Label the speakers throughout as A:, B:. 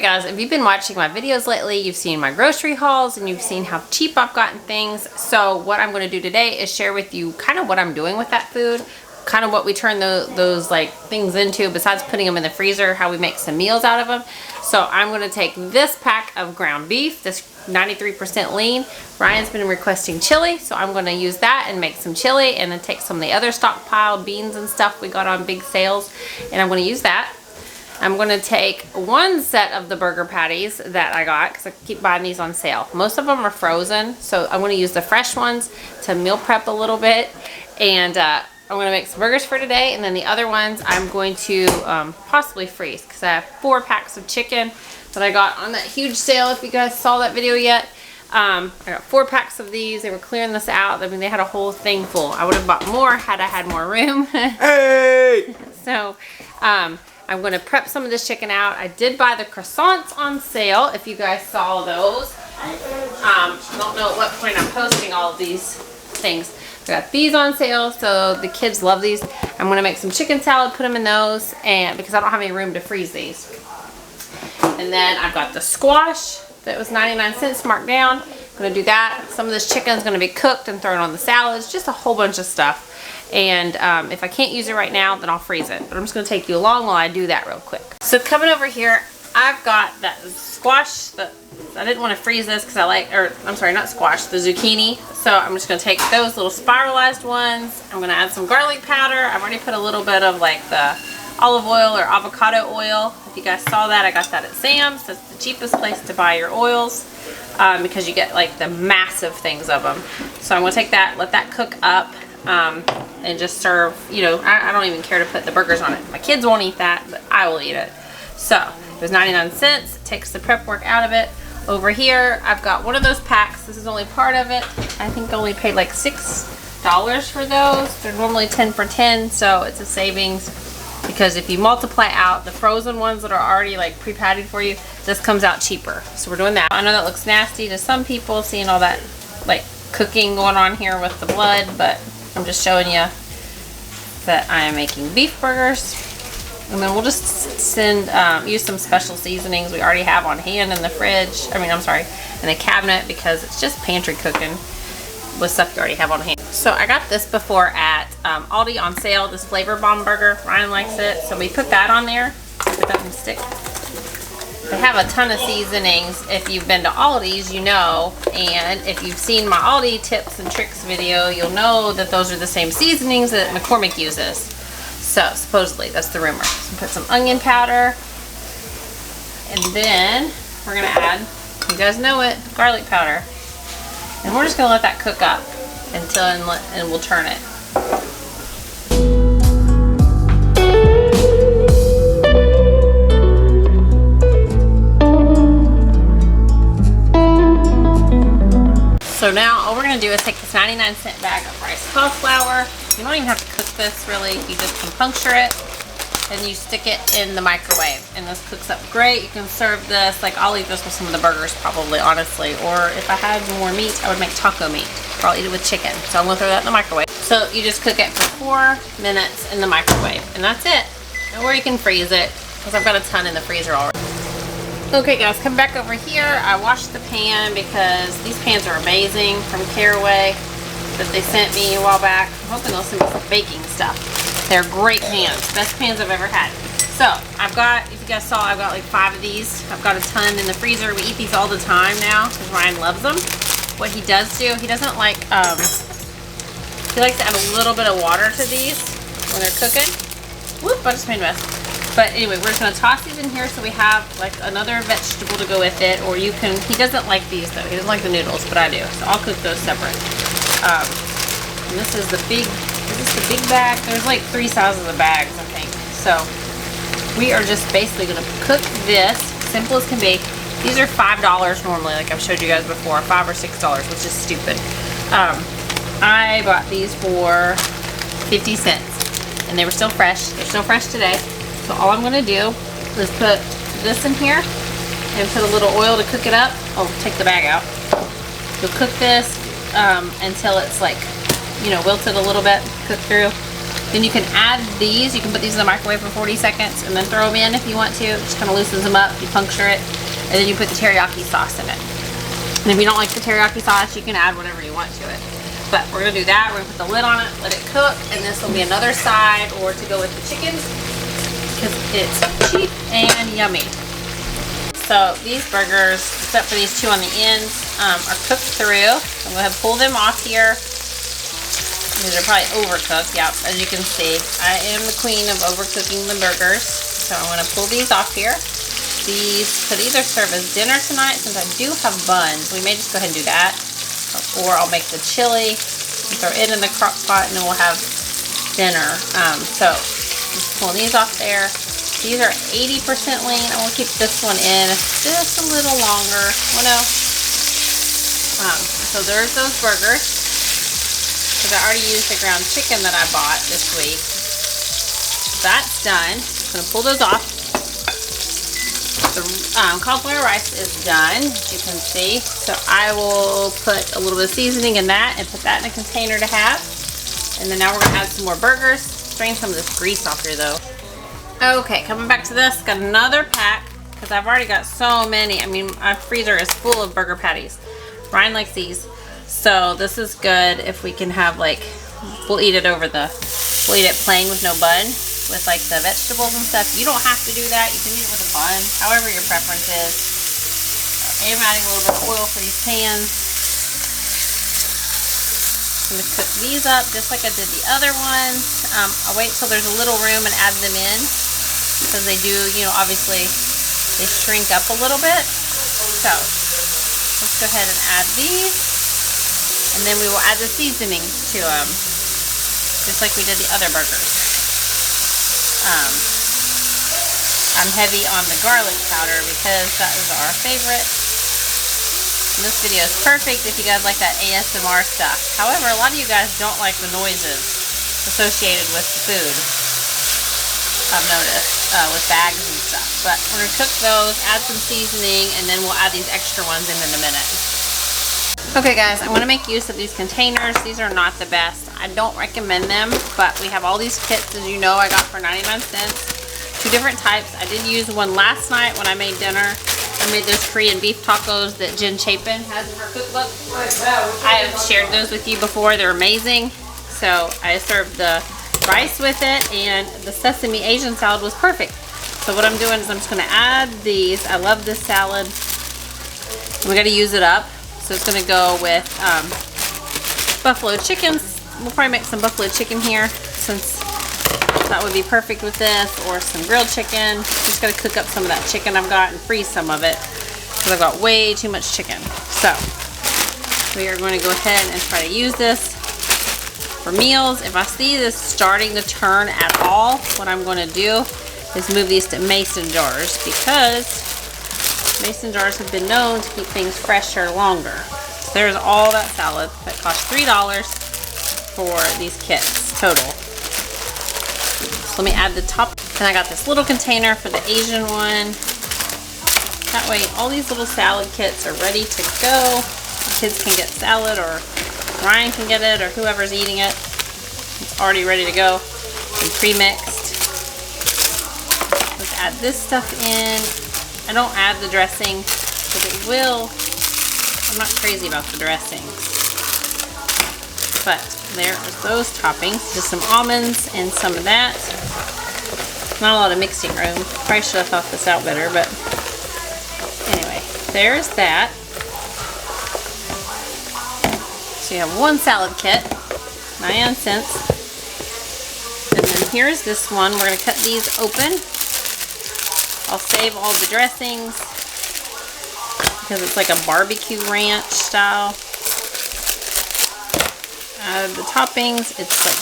A: guys, if you've been watching my videos lately, you've seen my grocery hauls and you've seen how cheap I've gotten things. So what I'm going to do today is share with you kind of what I'm doing with that food, kind of what we turn those like things into besides putting them in the freezer, how we make some meals out of them. So I'm going to take this pack of ground beef, this 93% lean. Ryan's been requesting chili, so I'm going to use that and make some chili, and then take some of the other stockpiled beans and stuff we got on big sales, and I'm going to use that. I'm going to take one set of the burger patties that I got because I keep buying these on sale. Most of them are frozen, so I'm going to use the fresh ones to meal prep a little bit, and I'm going to make some burgers for today, and then the other ones I'm going to possibly freeze because I have 4 packs of chicken that I got on that huge sale. If you guys saw that video yet, I got 4 packs of these. They were clearing this out. I mean, they had a whole thing full. I would have bought more had I had more room. Hey! So I'm going to prep some of this chicken out. I did buy the croissants on sale, if you guys saw those. I don't know at what point I'm posting all of these things. I got these on sale, so the kids love these. I'm going to make some chicken salad, put them in those, and because I don't have any room to freeze these. And then I've got the squash that was 99 cents marked down. I'm going to do that. Some of this chicken is going to be cooked and thrown on the salads, just a whole bunch of stuff. And if I can't use it right now, then I'll freeze it. But I'm just going to take you along while I do that real quick. So coming over here, I've got that squash that I didn't want to freeze this because I like, or I'm sorry, not squash, the zucchini. So I'm just going to take those little spiralized ones. I'm going to add some garlic powder. I've already put a little bit of like the olive oil or avocado oil. If you guys saw that, I got that at Sam's. That's the cheapest place to buy your oils because you get like the massive things of them. So I'm going to take that, let that cook up. And just serve, you know, I don't even care to put the burgers on it. My kids won't eat that, but I will eat it. So it was 99 cents. It takes the prep work out of it. Over here, I've got one of those packs. This is only part of it. I think I only paid like $6 for those. They're normally 10 for 10, so it's a savings. Because if you multiply out the frozen ones that are already like pre-patted for you, this comes out cheaper. So we're doing that. I know that looks nasty to some people, seeing all that like cooking going on here with the blood, but I'm just showing you that I am making beef burgers. And then we'll just use some special seasonings we already have on hand in the fridge. I mean, I'm sorry, in the cabinet, because it's just pantry cooking with stuff you already have on hand. So I got this before at Aldi on sale, this Flavor Bomb burger. Ryan likes it, so we put that on there. If it doesn't stick. They have a ton of seasonings. If you've been to Aldi's, you know, and if you've seen my Aldi tips and tricks video, you'll know that those are the same seasonings that McCormick uses. So supposedly, that's the rumor. So put some onion powder, and then we're gonna add, you guys know it, garlic powder, and we're just gonna let that cook up until and we'll turn it. So now all we're going to do is take this 99-cent bag of rice cauliflower. You don't even have to cook this really. You just can puncture it and you stick it in the microwave. And this cooks up great. You can serve this, like I'll eat this with some of the burgers probably, honestly. Or if I had more meat, I would make taco meat. Or I'll eat it with chicken. So I'm going to throw that in the microwave. So you just cook it for 4 minutes in the microwave. And that's it. Or you can freeze it because I've got a ton in the freezer already. Okay guys, come back over here. I washed the pan because these pans are amazing from Caraway that they sent me a while back. I'm hoping they'll send me some baking stuff. They're great pans, best pans I've ever had. So I've got, if you guys saw, I've got like 5 of these. I've got a ton in the freezer. We eat these all the time now because Ryan loves them. What he does do, he doesn't like, he likes to add a little bit of water to these when they're cooking. Whoop, I just made a mess. But anyway, we're just going to toss these in here so we have like another vegetable to go with it. Or you can, he doesn't like these though. He doesn't like the noodles, but I do. So I'll cook those separate. And this is the big, is this the big bag? There's like 3 sizes of bags, I think. So we are just basically going to cook this, simple as can be. These are $5 normally, like I've showed you guys before, $5 or $6, which is stupid. I bought these for 50 cents. And they were still fresh. They're still fresh today. So all I'm going to do is put this in here and put a little oil to cook it up. Oh, take the bag out. You'll cook this until it's like, you know, wilted a little bit, cook through. Then you can add these. You can put these in the microwave for 40 seconds and then throw them in if you want to. It just kind of loosens them up. You puncture it, and then you put the teriyaki sauce in it. And if you don't like the teriyaki sauce, you can add whatever you want to it. But we're gonna do that. We're gonna put the lid on it, let it cook, and this will be another side or to go with the chicken because it's cheap and yummy. So these burgers, except for these two on the ends, are cooked through. I'm going to pull them off here. These are probably overcooked. Yeah, as you can see, I am the queen of overcooking the burgers. So I'm going to pull these off here. These could either serve as dinner tonight, since I do have buns. We may just go ahead and do that. Or I'll make the chili, throw it in the crock pot, and then we'll have dinner. So just pulling these off there. These are 80% lean. I'm going to keep this one in just a little longer. Oh no. So there's those burgers. Because I already used the ground chicken that I bought this week. That's done. I'm going to pull those off. The cauliflower rice is done, as you can see. So I will put a little bit of seasoning in that and put that in a container to have. And then now we're going to add some more burgers. Strain some of this grease off here though. Okay, coming back to this, got another pack because I've already got so many. I mean, my freezer is full of burger patties. Ryan likes these, so this is good if we can have like, we'll eat it plain with no bun, with like the vegetables and stuff. You don't have to do that. You can eat it with a bun, however your preference is. I am adding a little bit of oil for these pans. I'm going to cook these up just like I did the other ones. I'll wait till there's a little room and add them in. Because they do, you know, obviously they shrink up a little bit. So let's go ahead and add these, and then we will add the seasoning to them, just like we did the other burgers. I'm heavy on the garlic powder because that is our favorite. And this video is perfect if you guys like that ASMR stuff. However, a lot of you guys don't like the noises associated with the food. I've noticed with bags and stuff. But we're going to cook those, add some seasoning, and then we'll add these extra ones in a minute. Okay guys, I want to make use of these containers. These are not the best. I don't recommend them, but we have all these kits, as you know, I got for 99 cents. Two different types. I did use one last night when I made dinner. I made those Korean beef tacos that Jen Chapin has in her cookbook. I have shared those with you before. They're amazing. So I served the rice with it, and the sesame Asian salad was perfect. So what I'm doing is I'm just going to add these. I love this salad. We got to use it up. So it's going to go with buffalo chickens. We'll probably make some buffalo chicken here, since that would be perfect with this, or some grilled chicken. Just got to cook up some of that chicken I've got and freeze some of it, because I've got way too much chicken. So we are going to go ahead and try to use this for meals. If I see this starting to turn at all, what I'm going to do is move these to mason jars, because mason jars have been known to keep things fresher longer. So there's all that salad. That cost $3 for these kits total. So let me add the top. And I got this little container for the Asian one. That way all these little salad kits are ready to go. The kids can get salad, or Ryan can get it, or whoever's eating it. It's already ready to go and pre-mixed. Let's add this stuff in. I don't add the dressing, because it will. I'm not crazy about the dressing. But there are those toppings. Just some almonds and some of that. Not a lot of mixing room. Probably should have thought this out better, but anyway, there's that. So you have one salad kit, 99 cents. And then here's this one. We're going to cut these open. I'll save all the dressings because it's like a barbecue ranch style. The toppings, it's like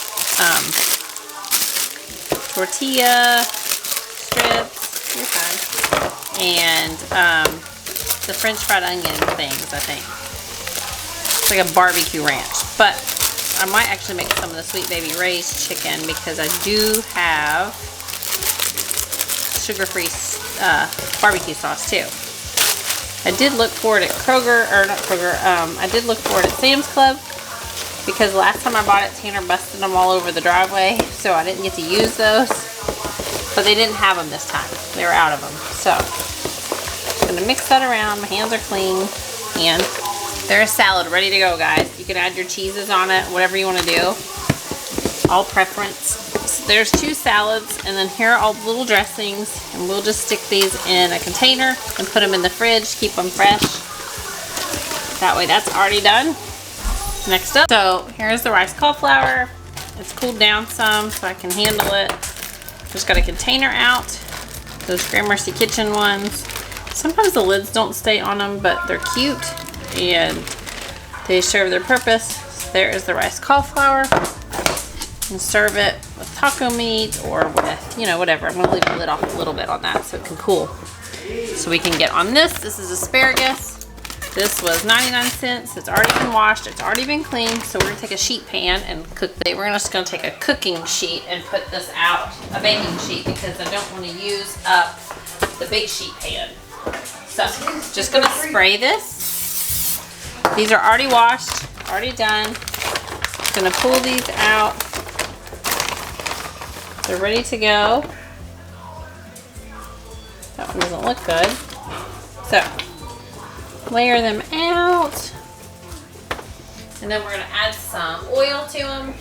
A: tortilla strips, you're fine, and the French fried onion things, I think. It's like a barbecue ranch, but I might actually make some of the Sweet Baby Ray's chicken, because I do have sugar-free barbecue sauce too. I did look for it at Kroger, or not Kroger, I did look for it at Sam's Club, because last time I bought it, Tanner busted them all over the driveway, so I didn't get to use those. But they didn't have them this time. They were out of them. So, just gonna mix that around. My hands are clean. And there's salad ready to go, guys. You can add your cheeses on it, whatever you want to do. All preference. So there's 2 salads, and then here are all the little dressings. And we'll just stick these in a container and put them in the fridge, keep them fresh. That way that's already done. Next up, so here's the rice cauliflower. It's cooled down some so I can handle it. Just got a container out. Those Gramercy Kitchen ones. Sometimes the lids don't stay on them, but they're cute and they serve their purpose. So there is the rice cauliflower. And serve it with taco meat or with, you know, whatever. I'm gonna leave the lid off a little bit on that so it can cool. So we can get on this. This is asparagus. This was 99 cents. It's already been washed. It's already been cleaned. So we're gonna take a sheet pan and cook it. We're just gonna take a cooking sheet and put this out, a baking sheet, because I don't want to use up the big sheet pan. So just gonna spray this. These are already washed, already done. Gonna pull these out. They're ready to go. That one doesn't look good. So layer them out, and then we're going to add some oil to them.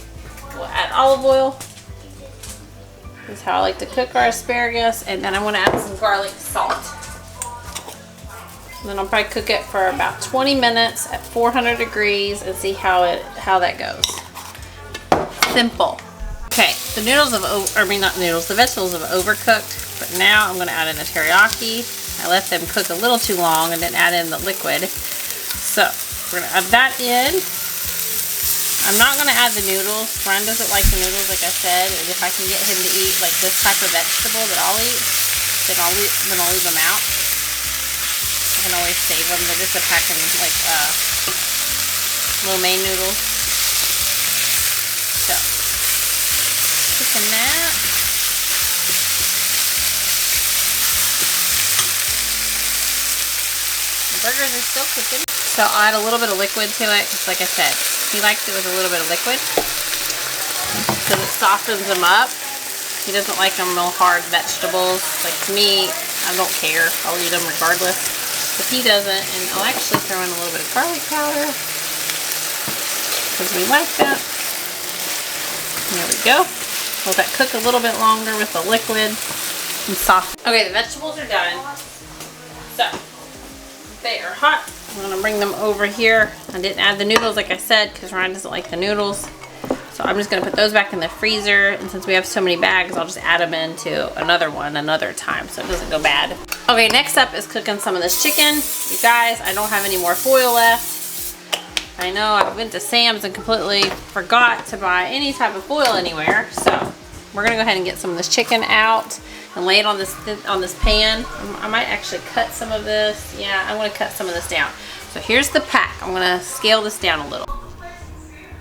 A: We'll add olive oil. This is how I like to cook our asparagus, and then I want to add some garlic salt. And then I'll probably cook it for about 20 minutes at 400 degrees and see how that goes. Simple. Okay, the noodles have, the vegetables have overcooked, but now I'm going to add in the teriyaki. I let them cook a little too long and then add in the liquid. So we're gonna add that in. I'm not gonna add the noodles. Brian doesn't like the noodles, like I said. And if I can get him to eat like this type of vegetable that I'll eat, then I'll leave them out. I can always save them. They're just a pack of like lo mein noodles. So cooking that. Burgers are still cooking. So I'll add a little bit of liquid to it, because like I said, he likes it with a little bit of liquid. Because it softens them up. He doesn't like them real hard vegetables. Like to me, I don't care. I'll eat them regardless. But he doesn't. And I'll actually throw in a little bit of garlic powder, because we like that. There we go. Let that cook a little bit longer with the liquid and soft. Okay, the vegetables are done. So they are hot. I'm gonna bring them over here. I didn't add the noodles like I said because Ryan doesn't like the noodles. So I'm just gonna put those back in the freezer, and since we have so many bags, I'll just add them into another one another time so it doesn't go bad. Okay, next up is cooking some of this chicken. You guys, I don't have any more foil left. I know I went to Sam's and completely forgot to buy any type of foil anywhere. So we're gonna go ahead and get some of this chicken out and lay it on this pan. I might actually cut some of this. Yeah, I'm gonna cut some of this down. So here's the pack. I'm gonna scale this down a little.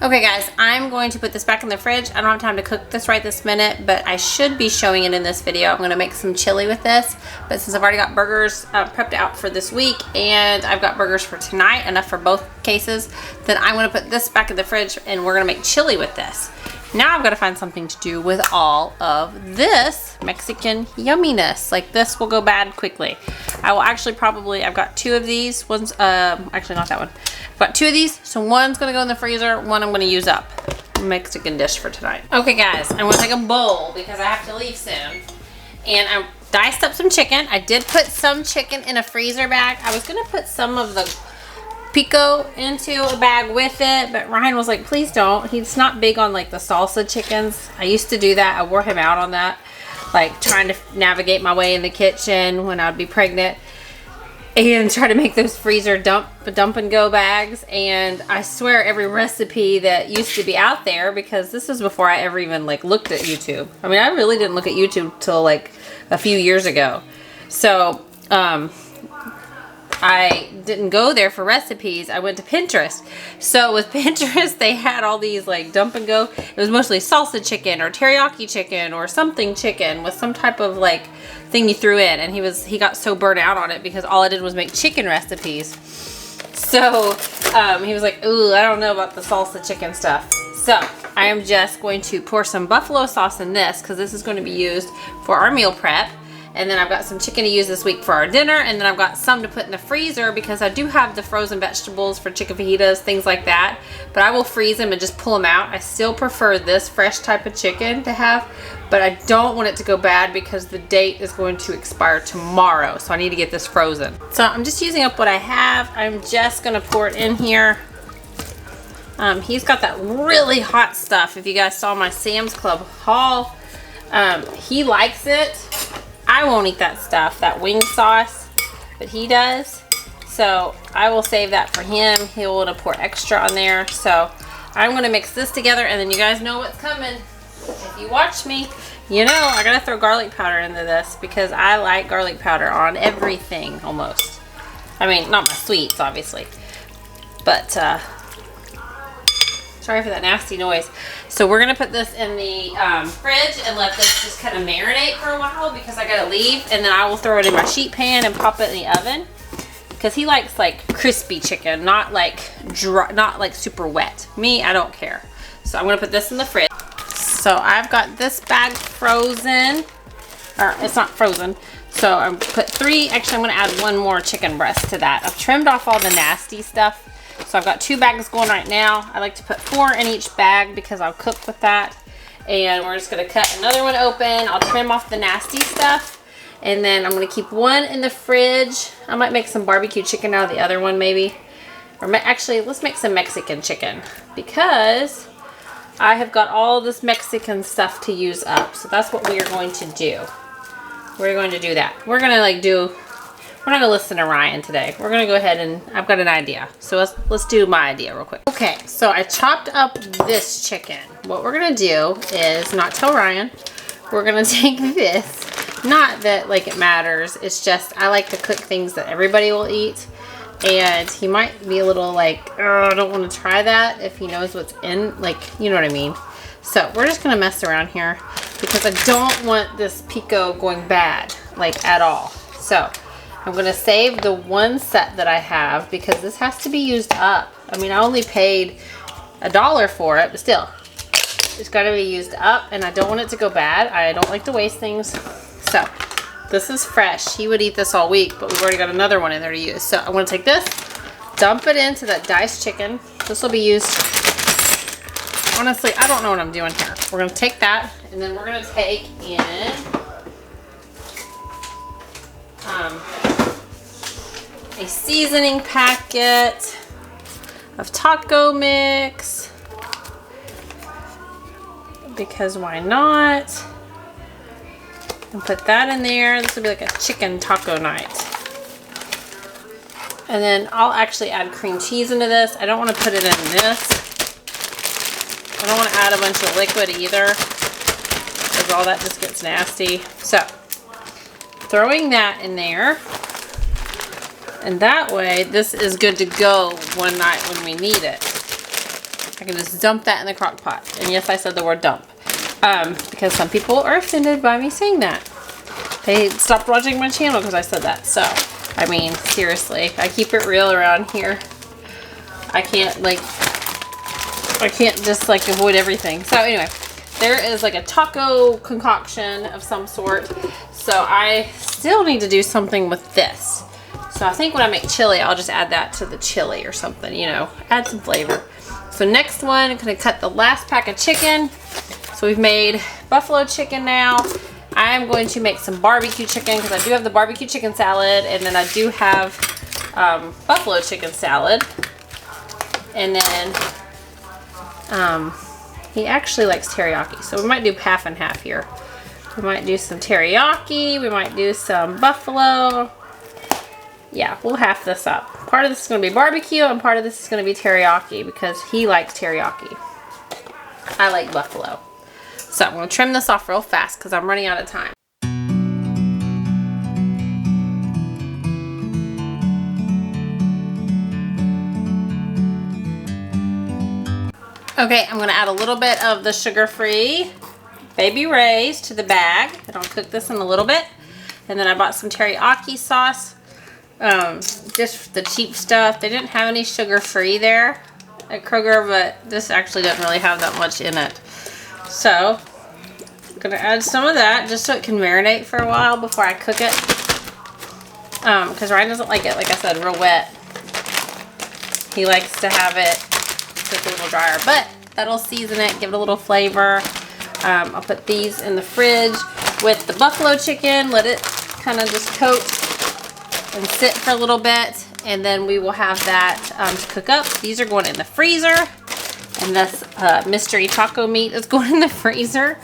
A: Okay guys, I'm going to put this back in the fridge. I don't have time to cook this right this minute, but I should be showing it in this video. I'm gonna make some chili with this, but since I've already got burgers prepped out for this week, and I've got burgers for tonight, enough for both cases, then I'm gonna put this back in the fridge and we're gonna make chili with this. Now I've got to find something to do with all of this Mexican yumminess. Like this will go bad quickly. I will actually probably, I've got 2 of these. One's, actually not that one. I've got 2 of these. So one's going to go in the freezer. One I'm going to use up. Mexican dish for tonight. Okay guys, I'm going to take a bowl because I have to leave soon. And I diced up some chicken. I did put some chicken in a freezer bag. I was going to put some of the pico into a bag with it, but Ryan was like, please don't. He's not big on like the salsa chickens. I used to do that. I wore him out on that, like trying to navigate my way in the kitchen when I'd be pregnant and try to make those freezer dump and go bags. And I swear every recipe that used to be out there, because this was before I ever even like looked at YouTube. I mean, I really didn't look at YouTube till like a few years ago. So I didn't go there for recipes. I went to Pinterest. So with Pinterest, they had all these like dump and go. It was mostly salsa chicken or teriyaki chicken or something chicken with some type of like thing you threw in. And he got so burnt out on it because all I did was make chicken recipes. So he was like, ooh, I don't know about the salsa chicken stuff. So I am just going to pour some buffalo sauce in this because this is going to be used for our meal prep. And then I've got some chicken to use this week for our dinner. And then I've got some to put in the freezer because I do have the frozen vegetables for chicken fajitas, things like that. But I will freeze them and just pull them out. I still prefer this fresh type of chicken to have, but I don't want it to go bad because the date is going to expire tomorrow. So I need to get this frozen. So I'm just using up what I have. I'm just gonna pour it in here. He's got that really hot stuff. If you guys saw my Sam's Club haul, he likes it. I won't eat that stuff, that wing sauce, but he does. So I will save that for him. He'll want to pour extra on there. So I'm gonna mix this together and then you guys know what's coming. If you watch me, you know I gotta throw garlic powder into this because I like garlic powder on everything almost. I mean, not my sweets, obviously. But, sorry for that nasty noise. So we're gonna put this in the fridge and let this just kind of marinate for a while because I gotta leave, and then I will throw it in my sheet pan and pop it in the oven because he likes like crispy chicken, not like dry, not like super wet. Me, I don't care. So I'm gonna put this in the fridge. So I've got this bag frozen, or it's not frozen. So I put 3, actually I'm gonna add 1 more chicken breast to that. I've trimmed off all the nasty stuff. So I've got 2 bags going right now. I like to put 4 in each bag because I'll cook with that. And we're just gonna cut another one open. I'll trim off the nasty stuff. And then I'm gonna keep 1 in the fridge. I might make some barbecue chicken out of the other one maybe. Or actually, let's make some Mexican chicken because I have got all this Mexican stuff to use up. So that's what we are going to do. We're going to do that. We're gonna we're not gonna listen to Ryan today. We're gonna go ahead and I've got an idea. So let's do my idea real quick. Okay, so I chopped up this chicken. What we're gonna do is not tell Ryan. We're gonna take this. Not that like it matters. It's just I like to cook things that everybody will eat. And he might be a little like, oh, I don't want to try that if he knows what's in, like, you know what I mean. So we're just gonna mess around here because I don't want this pico going bad, like at all. So I'm gonna save the 1 set that I have because this has to be used up. I mean, I only paid $1 for it, but still, it's gotta be used up and I don't want it to go bad. I don't like to waste things. So this is fresh. He would eat this all week, but we've already got another one in there to use. So I'm gonna take this, dump it into that diced chicken. This will be used, honestly, I don't know what I'm doing here. We're gonna take that and then we're gonna take in a seasoning packet of taco mix because why not? And put that in there. This will be like a chicken taco night. And then I'll actually add cream cheese into this. I don't want to put it in this. I don't want to add a bunch of liquid either because all that just gets nasty. So throwing that in there. And that way, this is good to go one night when we need it. I can just dump that in the crock pot. And yes, I said the word dump. Because some people are offended by me saying that. They stopped watching my channel because I said that. So, I mean, seriously, I keep it real around here. I can't just like avoid everything. So anyway, there is like a taco concoction of some sort. So I still need to do something with this. So I think when I make chili, I'll just add that to the chili or something, you know, add some flavor. So next one, I'm gonna cut the last pack of chicken. So we've made buffalo chicken now. I'm going to make some barbecue chicken because I do have the barbecue chicken salad, and then I do have buffalo chicken salad. And then he actually likes teriyaki, so we might do half and half here. We might do some teriyaki, we might do some buffalo. Yeah, we'll half this up. Part of this is going to be barbecue and part of this is going to be teriyaki because he likes teriyaki. I like buffalo. So I'm going to trim this off real fast because I'm running out of time. Okay, I'm going to add a little bit of the sugar-free Baby Ray's to the bag. And I'll cook this in a little bit. And then I bought some teriyaki sauce. just the cheap stuff. They didn't have any sugar-free there at Kroger, but this actually doesn't really have that much in it. So, I'm gonna add some of that just so it can marinate for a while before I cook it. Because Ryan doesn't like it, like I said, real wet. He likes to have it just a little drier, but that'll season it, give it a little flavor. I'll put these in the fridge with the buffalo chicken, let it kind of just coat and sit for a little bit, and then we will have that to cook up. These are going in the freezer, and this mystery taco meat is going in the freezer.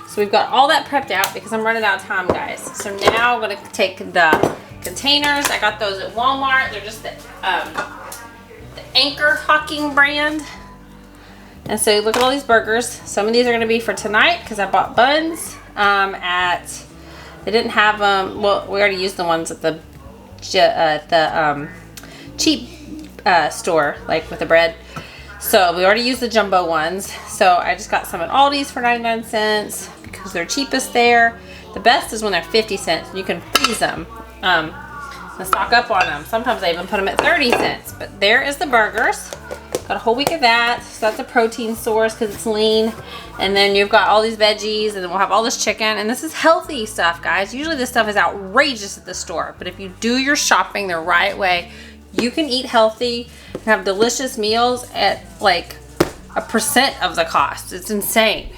A: So we've got all that prepped out because I'm running out of time, guys. So now I'm gonna take the containers. I got those at Walmart. They're just the Anchor Hawking brand. And so look at all these burgers. Some of these are gonna be for tonight because I bought buns they didn't have them. Well, we already used the ones at the cheap store, like with the bread. So we already used the jumbo ones. So I just got some at Aldi's for 99 cents because they're cheapest there. The best is when they're 50 cents. You can freeze them and stock up on them. Sometimes I even put them at 30 cents. But there is the burgers. Got a whole week of that. So that's a protein source because it's lean. And then you've got all these veggies, and then we'll have all this chicken. And this is healthy stuff, guys. Usually this stuff is outrageous at the store. But if you do your shopping the right way, you can eat healthy and have delicious meals at like 1% of the cost. It's insane.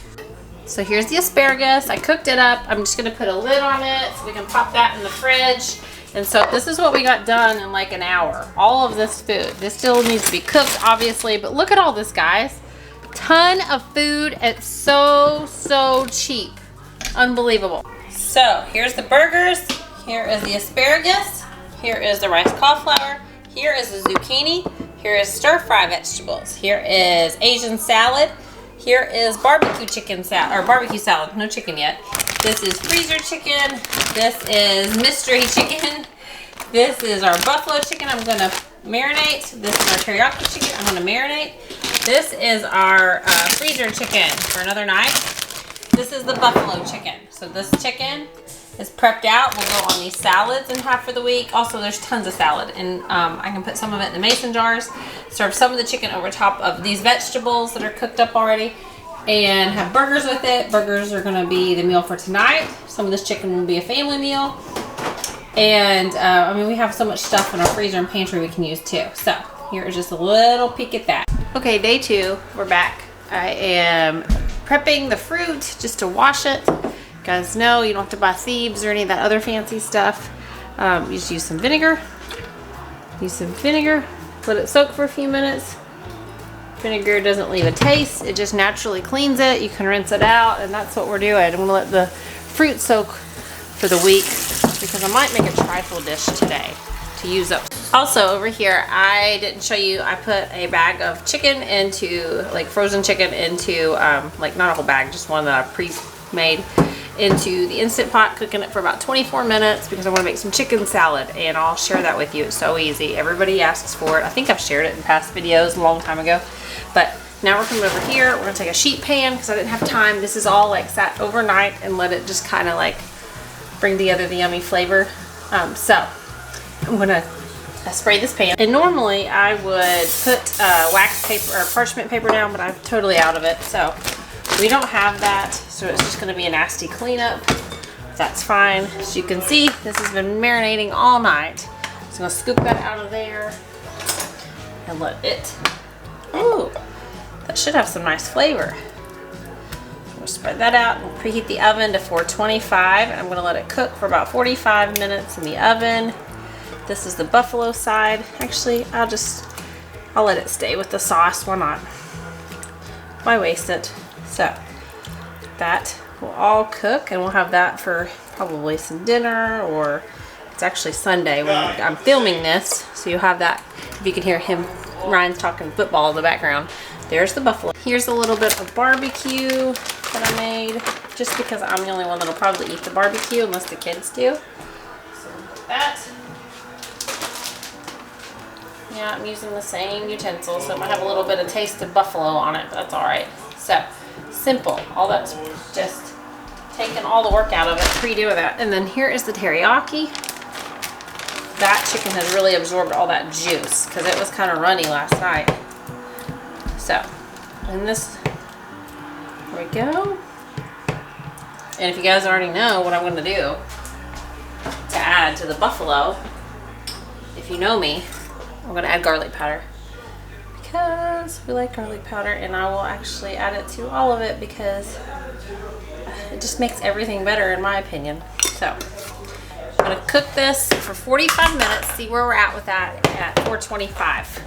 A: So here's the asparagus. I cooked it up. I'm just gonna put a lid on it so we can pop that in the fridge. And so this is what we got done in like an hour. All of this food. This still needs to be cooked, obviously, but look at all this, guys. Ton of food. It's so cheap. Unbelievable. So here's the burgers. Here is the asparagus. Here is the rice cauliflower. Here is the zucchini. Here is stir-fry vegetables. Here is Asian salad. Here is barbecue chicken salad, or barbecue salad. No chicken yet. This is freezer chicken. This is mystery chicken. This is our buffalo chicken. I'm gonna marinate. This is our teriyaki chicken. I'm gonna marinate. This is our freezer chicken for another night. This is the buffalo chicken. So this chicken is prepped out. We'll go on these salads and have for the week. Also, there's tons of salad, and I can put some of it in the mason jars. Serve some of the chicken over top of these vegetables that are cooked up already, and have burgers with it. Burgers are gonna be the meal for tonight. Some of this chicken will be a family meal. And I mean, we have so much stuff in our freezer and pantry we can use too. So here is just a little peek at that. Okay, day 2, we're back. I am prepping the fruit just to wash it. You guys know you don't have to buy thieves or any of that other fancy stuff. You just use some vinegar. Let it soak for a few minutes. Vinegar doesn't leave a taste. It just naturally cleans it. You can rinse it out, and that's what we're doing. I'm gonna let the fruit soak for the week because I might make a trifle dish today to use up. Also over here, I didn't show you, I put a bag of chicken into, like frozen chicken into, like not a whole bag, just one that I pre-made, into the Instant Pot, cooking it for about 24 minutes because I want to make some chicken salad, and I'll share that with you. It's so easy. Everybody asks for it. I think I've shared it in past videos a long time ago, but now we're coming over here. We're gonna take a sheet pan because I didn't have time. This is all like sat overnight and let it just kind of like bring together the yummy flavor. So I'm gonna spray this pan. And normally I would put wax paper or parchment paper down, but I'm totally out of it. So we don't have that. So it's just gonna be a nasty cleanup. That's fine. As you can see, this has been marinating all night. So I'm gonna scoop that out of there and let it, ooh, that should have some nice flavor. We'll spread that out and we'll preheat the oven to 425, and I'm gonna let it cook for about 45 minutes in the oven. This is the buffalo side. Actually, I'll let it stay with the sauce. Why not? Why waste it? So that will all cook, and we'll have that for probably some dinner, or it's actually Sunday when I'm filming this, so you'll have that. If you can hear him, Ryan's talking football in the background. There's the buffalo. Here's a little bit of barbecue that I made, just because I'm the only one that'll probably eat the barbecue unless the kids do. So with that. Yeah, I'm using the same utensil, so it might have a little bit of taste of buffalo on it, but that's all right. So simple. All that's just taking all the work out of it, pre-doing that. And then here is the teriyaki. that chicken has really absorbed all that juice because it was kind of runny last night. So, and this, there we go. And if you guys already know what I'm going to do to add to the buffalo, if you know me, I'm going to add garlic powder. Because we like garlic powder, and I will actually add it to all of it because it just makes everything better in my opinion. So I'm going to cook this for 45 minutes, see where we're at with that at 425.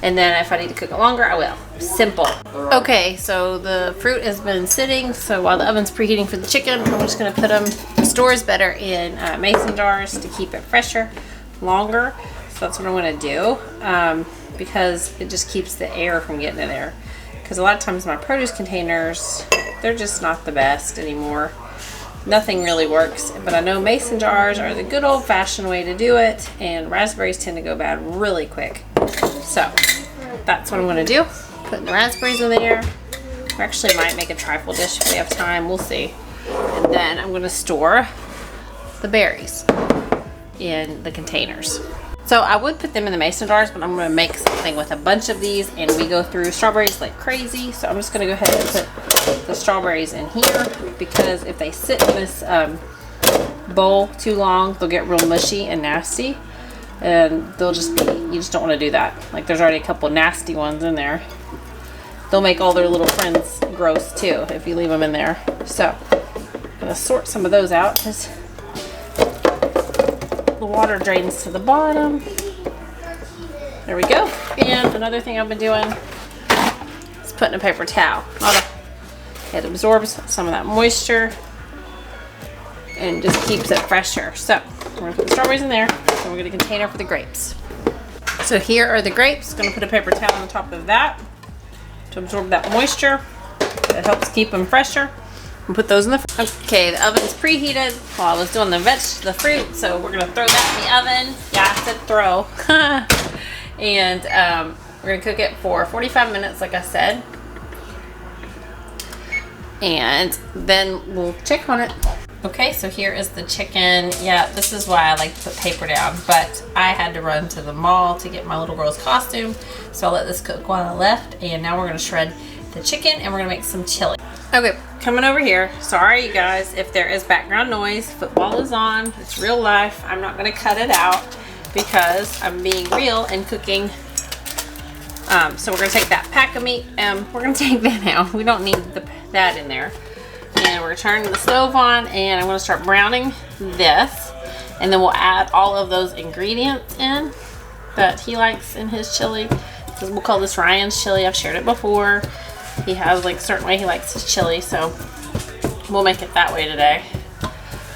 A: And then if I need to cook it longer, I will. Simple. Okay, so the fruit has been sitting, so while the oven's preheating for the chicken, I'm just going to put them, stores better in mason jars to keep it fresher longer. So that's what I'm going to do because it just keeps the air from getting in there. Because a lot of times my produce containers, they're just not the best anymore. Nothing really works, but I know mason jars are the good old-fashioned way to do it, and raspberries tend to go bad really quick. So that's what I'm going to do. Putting the raspberries in there. We actually might make a trifle dish if we have time. We'll see. And then I'm going to store the berries in the containers. So I would put them in the mason jars, but I'm going to make something with a bunch of these, and we go through strawberries like crazy. So I'm just going to go ahead and put the strawberries in here, because if they sit in this bowl too long, they'll get real mushy and nasty, and they'll just be, you just don't want to do that. Like there's already a couple nasty ones in there. They'll make all their little friends gross too if you leave them in there. So I'm going to sort some of those out because the water drains to the bottom. There we go. And another thing I've been doing is putting a paper towel. It absorbs some of that moisture and just keeps it fresher. So we're going to put the strawberries in there, and we're going to container for the grapes. So here are the grapes. Going to put a paper towel on top of that to absorb that moisture. It helps keep them fresher. And put those in the okay, the oven's preheated while I was doing the fruit, so we're gonna throw that in the oven. Yeah, I said throw. And we're gonna cook it for 45 minutes, like I said. And then we'll check on it. Okay, so here is the chicken. Yeah, this is why I like to put paper down, but I had to run to the mall to get my little girl's costume, so I'll let this cook while I left. And now we're gonna shred the chicken, and we're gonna make some chili. Okay, coming over here. Sorry, you guys, if there is background noise. Football is on. It's real life. I'm not going to cut it out because I'm being real and cooking. So we're going to take that pack of meat. We're going to take that out. We don't need that in there. And we're going to turn the stove on, and I'm going to start browning this. And then we'll add all of those ingredients in that he likes in his chili. We'll call this Ryan's chili. I've shared it before. He has like a certain way he likes his chili, so we'll make it that way today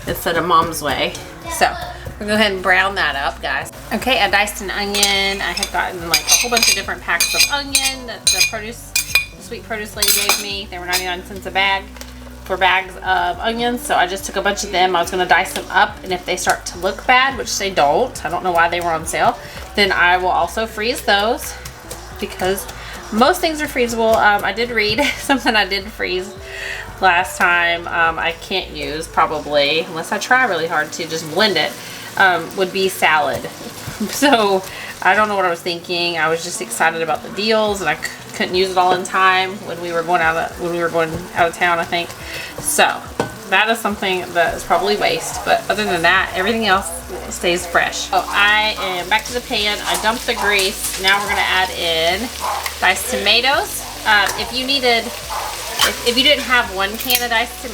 A: instead of Mom's way. So we'll go ahead and brown that up, guys. Okay, I diced an onion. I had gotten like a whole bunch of different packs of onion that the sweet produce lady gave me. They were 99 cents a bag for bags of onions, so I just took a bunch of them. I was going to dice them up, and if they start to look bad, which they don't, I don't know why they were on sale, then I will also freeze those, because most things are freezable. I did read something I did freeze last time. I can't use probably, unless I try really hard to just blend it, would be salad. So I don't know what I was thinking. I was just excited about the deals, and I couldn't use it all in time when we were going out of town, I think. So that is something that is probably waste, but other than that, everything else stays fresh. So I am back to the pan. I dumped the grease. Now we're gonna add in diced tomatoes. If you didn't have one can of diced,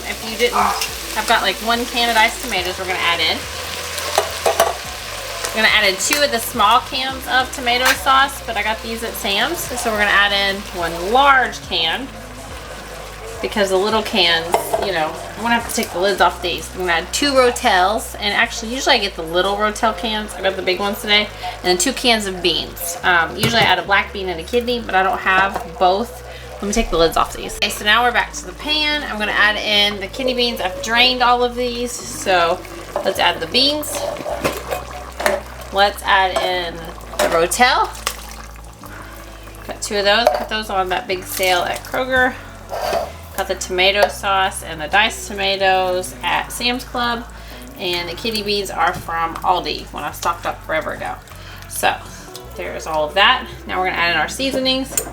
A: I've got like one can of diced tomatoes we're gonna add in. We're gonna add in 2 of the small cans of tomato sauce, but I got these at Sam's, so we're gonna add in 1 large can. Because the little cans, you know, I'm gonna have to take the lids off these. I'm gonna add 2 Rotels, and actually usually I get the little Rotel cans. I got the big ones today, and then 2 cans of beans. Usually I add a black bean and a kidney, but I don't have both. Let me take the lids off these. Okay, so now we're back to the pan. I'm gonna add in the kidney beans. I've drained all of these, so let's add the beans. Let's add in the Rotel. Got 2 of those. Put those on that big sale at Kroger. Got the tomato sauce and the diced tomatoes at Sam's Club. and the kidney beans are from Aldi when I stocked up forever ago. So there's all of that. Now we're gonna add in our seasonings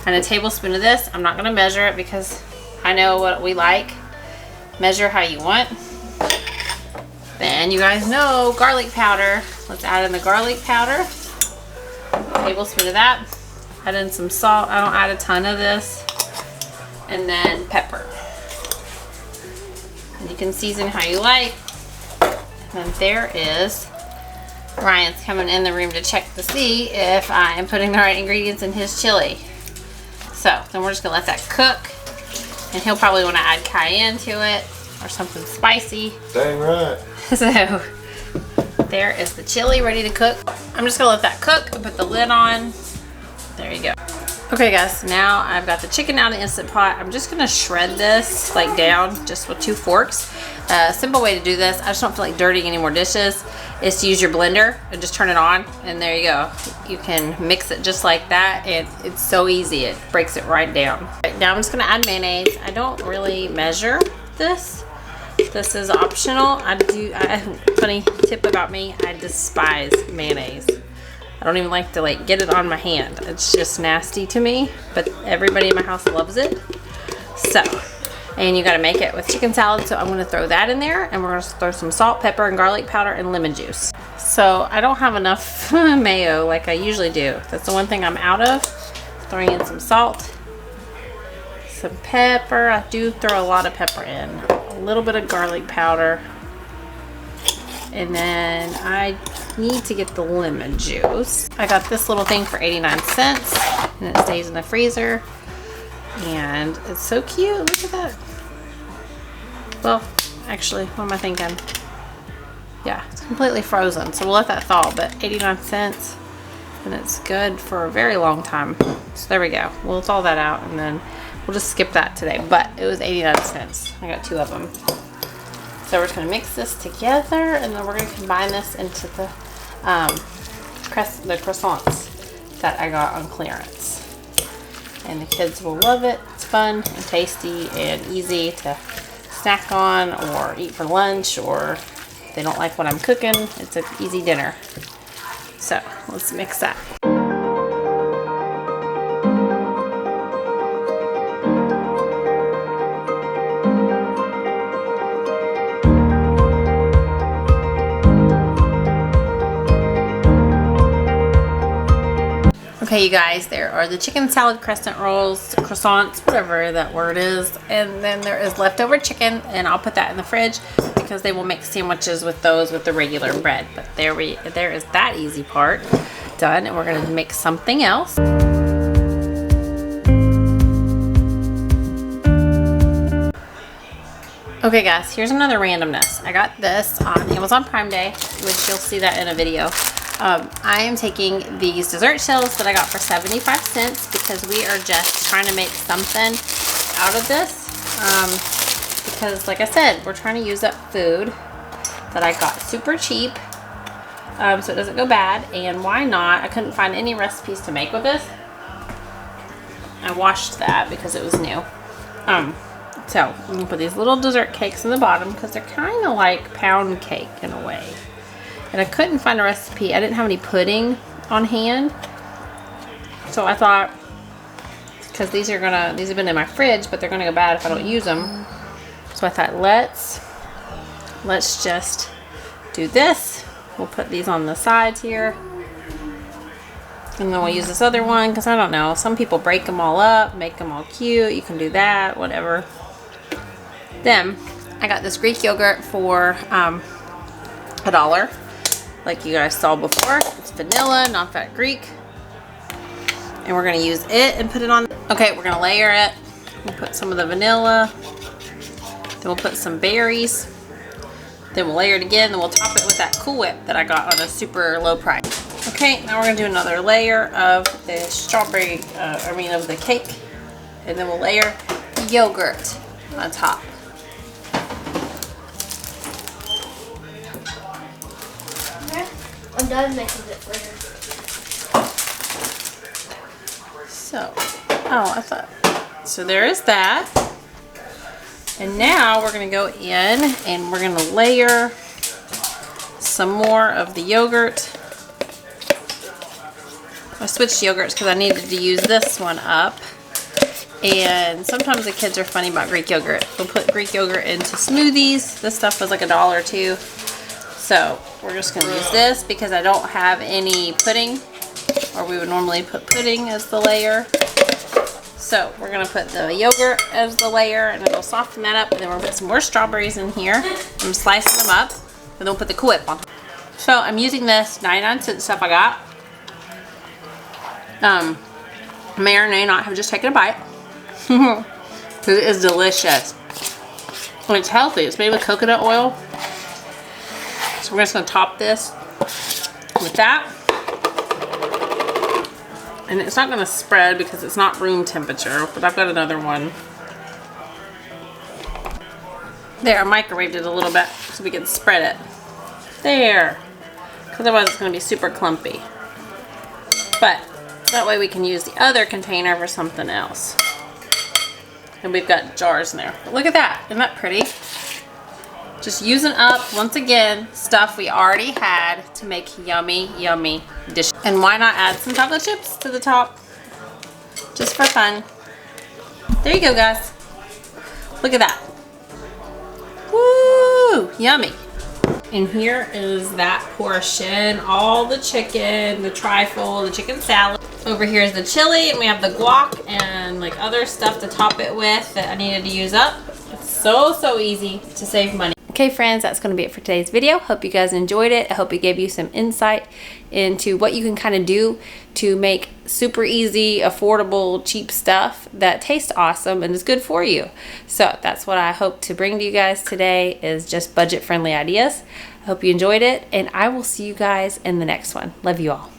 A: and a tablespoon of this. I'm not gonna measure it because I know what we like. Measure how you want. Then you guys know garlic powder. Let's add in the garlic powder. A tablespoon of that. Add in some salt. I don't add a ton of this. And then pepper. And you can season how you like. And then there is Ryan's coming in the room to check to see if I am putting the right ingredients in his chili. So then we're just gonna let that cook. And he'll probably want to add cayenne to it or something spicy.
B: Dang right.
A: So there is the chili ready to cook. I'm just gonna let that cook and put the lid on. There you go. Okay guys, now I've got the chicken out of the Instant Pot. I'm just gonna shred this like down just with 2 forks. A simple way to do this, I just don't feel like dirtying any more dishes, is to use your blender and just turn it on, and there you go. You can mix it just like that, and it's so easy. It breaks it right down. Right, now I'm just gonna add mayonnaise. I don't really measure this. This is optional. Funny tip about me, I despise mayonnaise. I don't even like to like get it on my hand. It's just nasty to me, but everybody in my house loves it. So, and you gotta make it with chicken salad, so I'm gonna throw that in there, and we're gonna throw some salt, pepper, and garlic powder and lemon juice. So I don't have enough mayo like I usually do. That's the one thing I'm out of. Throwing in some salt, some pepper. I do throw a lot of pepper in. A little bit of garlic powder. And then I need to get the lemon juice. I got this little thing for 89 cents, and it stays in the freezer. And it's so cute. Look at that. Well, actually, what am I thinking? Yeah, it's completely frozen, so we'll let that thaw, but 89 cents, and it's good for a very long time. So there we go. We'll thaw that out, and then we'll just skip that today, but it was 89 cents. I got 2 of them. So we're just gonna mix this together, and then we're gonna combine this into the croissants that I got on clearance. And the kids will love it. It's fun and tasty and easy to snack on or eat for lunch, or if they don't like what I'm cooking, it's an easy dinner. So let's mix that. Okay, you guys, there are the chicken salad crescent rolls, croissants, whatever that word is, and then there is leftover chicken, and I'll put that in the fridge because they will make sandwiches with those with the regular bread. But there is that easy part done, and we're gonna make something else. Okay guys, here's another randomness. I got this on Amazon Prime Day, which you'll see that in a video. I am taking these dessert shells that I got for 75 cents because we are just trying to make something out of this. Because like I said, we're trying to use up food that I got super cheap, so it doesn't go bad. And why not? I couldn't find any recipes to make with this. I washed that because it was new. So I'm gonna put these little dessert cakes in the bottom because they're kind of like pound cake in a way. And I couldn't find a recipe. I didn't have any pudding on hand. So I thought, because these have been in my fridge, but they're gonna go bad if I don't use them. So I thought, let's just do this. We'll put these on the sides here. And then we'll use this other one, because I don't know, some people break them all up, make them all cute. You can do that, whatever. Then I got this Greek yogurt for $1. Like you guys saw before, it's vanilla, non-fat Greek. And we're gonna use it and put it on. Okay, we're gonna layer it. We'll put some of the vanilla. Then we'll put some berries. Then we'll layer it again. Then we'll top it with that Cool Whip that I got on a super low price. Okay, now we're gonna do another layer of the strawberry, of the cake. And then we'll layer yogurt on top.
C: I'm done making it for her.
A: So there is that. And now we're gonna go in and we're gonna layer some more of the yogurt. I switched yogurts because I needed to use this one up. And sometimes the kids are funny about Greek yogurt. We'll put Greek yogurt into smoothies. This stuff was like $1 too. So we're just going to use this because I don't have any pudding, or we would normally put pudding as the layer. So we're going to put the yogurt as the layer, and it'll soften that up. And then we'll put some more strawberries in here. I'm slicing them up, and then we'll put the Cool Whip on top. So I'm using this 99-cent stuff I got. May or may not have just taken a bite. Because it is delicious. And it's healthy. It's made with coconut oil. So we're just going to top this with that. And it's not going to spread because it's not room temperature. But I've got another one. There, I microwaved it a little bit so we can spread it. There. Because otherwise it's going to be super clumpy. But that way we can use the other container for something else. And we've got jars in there. But look at that. Isn't that pretty? Just using up, once again, stuff we already had to make yummy, yummy dishes. And why not add some chocolate chips to the top? Just for fun. There you go, guys. Look at that. Woo! Yummy. And here is that portion. All the chicken, the trifle, the chicken salad. Over here is the chili, and we have the guac and like other stuff to top it with that I needed to use up. It's so easy to save money. Okay friends, that's going to be it for today's video. Hope you guys enjoyed it. I hope it gave you some insight into what you can kind of do to make super easy, affordable, cheap stuff that tastes awesome and is good for you. So that's what I hope to bring to you guys today, is just budget friendly ideas. I hope you enjoyed it, and I will see you guys in the next one. Love you all.